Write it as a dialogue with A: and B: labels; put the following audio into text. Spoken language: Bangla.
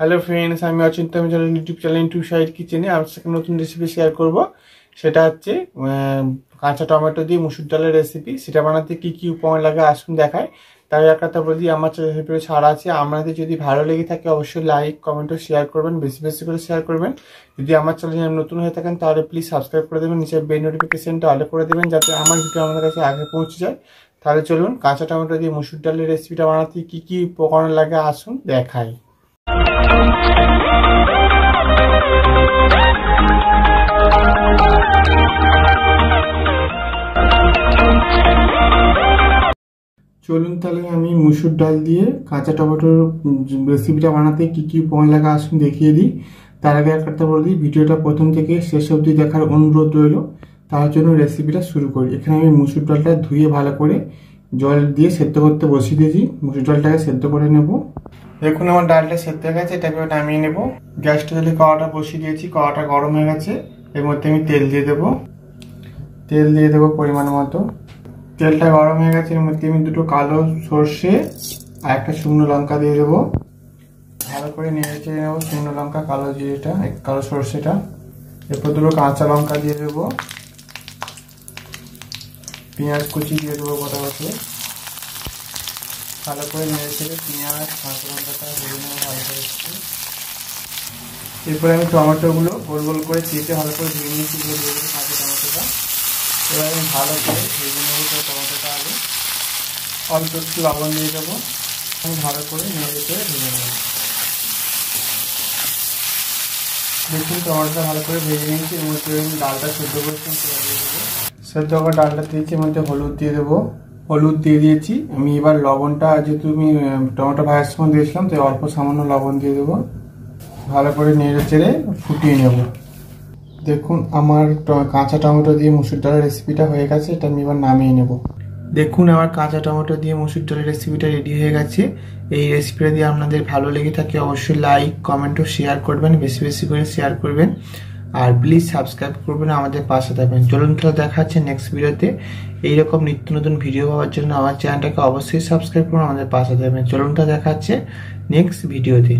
A: হ্যালো ফ্রেন্ডস, আমি অচিন্ত। আমি চলেন ইউটিউব চ্যানেল টু সাইড কিচেনে আমার সাথে নতুন রেসিপি শেয়ার করব। সেটা হচ্ছে কাঁচা টমেটো দিয়ে মুসুর ডালের রেসিপি। সেটা বানাতে কি কি উপকরণ লাগে আসুন দেখায়। তাই এক কথা বলি, আমার চ্যানেলে ছাড়া আছে। আপনাদের যদি ভালো লেগে থাকে অবশ্যই লাইক কমেন্ট ও শেয়ার করবেন, বেশি বেশি করে শেয়ার করবেন। যদি আমার চ্যানেলে নতুন হয়ে থাকেন তাহলে প্লিজ সাবস্ক্রাইব করে দেবেন, নিচে বেল নোটিফিকেশনটা অল করে দেবেন যাতে আমার ভিডিও আমাদের কাছে আগে পৌঁছে যায়। তাহলে চলুন কাঁচা টমেটো দিয়ে মুসুর ডালের রেসিপিটা বানাতে কি কি উপকরণ লাগে আসুন দেখাই। চলুন তাহলে আমি মুসুর ডাল দিয়ে কাঁচা টমেটোর রেসিপিটা বানাতে কি কি উপকরণ লাগে আসুন দেখিয়ে দিই। তার আগে একটা কথা বলে দিই, ভিডিওটা প্রথম থেকে শেষ অবধি দেখার অনুরোধ রইল। তার জন্য রেসিপিটা শুরু করি। এখানে আমি মুসুর ডালটা ধুয়ে ভালো করে জল দিয়ে সেদ্ধ করতে বসিয়ে দিয়েছি। মুসুর ডালটাকে সেদ্ধ করে নেব। দেখুন আমার ডালটা সেদ্ধ হয়ে গেছে, এটাকে নামিয়ে নেব। গ্যাসটা যদি কড়াটা বসিয়ে দিয়েছি, কড়াটা গরম হয়ে গেছে। এর মধ্যে আমি তেল দিয়ে দেবো। তেল দিয়ে দেবো পরিমাণ মতো। তেলটা গরম হয়ে গেছে, এর মধ্যে আমি দুটো কালো সর্ষে আর একটা শুকনো লঙ্কা দিয়ে দেবো। ভালো করে নেড়ে চেড়ে নেবো শুকনো লঙ্কা, কালো জিরেটা, কালো সর্ষেটা। এরপর দুটো কাঁচা লঙ্কা দিয়ে দেবো। পেঁয়াজ কুচি দিয়ে দেবো গোটা করে। ভালো করে নেড়ে চেড়ে পেঁয়াজ কাঁচা লঙ্কাটা ভেজে নেবো ভালো করে। এরপরে আমি টমেটোগুলো গোল গোল করে কেটে ভালো করে ধুয়ে নিয়েছি, কাঁচা টমেটোটা। এবার আমি ভালো করে ভেজে নেবো টমেটোটা। আগে অল্প একটু লবণ দিয়ে দেবো। আমি ভালো করে নেড়ে চেড়ে ভেজে নেবো। দেখুন টমেটোটা ভালো করে ভেজে নিয়েছি। এর মধ্যে আমি ডালটা সেদ্ধ করেছি, সেদ্ধ করা ডালটা দিয়েছি। এর মধ্যে হলুদ দিয়ে দেবো। হলুদ দিয়ে দিয়েছি আমি। এবার লবণটা যেহেতু আমি টমেটো ভাজার সময় দিয়েছিলাম, তাই অল্প সামান্য লবণ দিয়ে দেবো। ভালো করে নেড়ে চেড়ে ফুটিয়ে নেব। দেখুন আমার কাঁচা টমেটো দিয়ে মুসুর ডালের রেসিপিটা হয়ে গেছে। এটা আমি এবার নামিয়ে নেব। দেখুন আমার কাঁচা টমেটো দিয়ে মুসুর ডালের রেসিপিটা রেডি হয়ে গেছে। এই রেসিপিটা দিয়ে আপনাদের ভালো লেগে থাকে অবশ্যই লাইক কমেন্ট ও শেয়ার করবেন, বেশি বেশি করে শেয়ার করবেন। আর প্লিজ সাবস্ক্রাইব করবেন, আমাদের পাশে থাকবেন। চলুন তাহলে দেখা হচ্ছে নেক্সট ভিডিওতে। এইরকম নিত্য নতুন ভিডিও পাওয়ার জন্য আমার চ্যানেলটাকে অবশ্যই সাবস্ক্রাইব করুন, আমাদের পাশে থাকবেন। চলুন তাহলে দেখা হচ্ছে নেক্সট ভিডিওতে।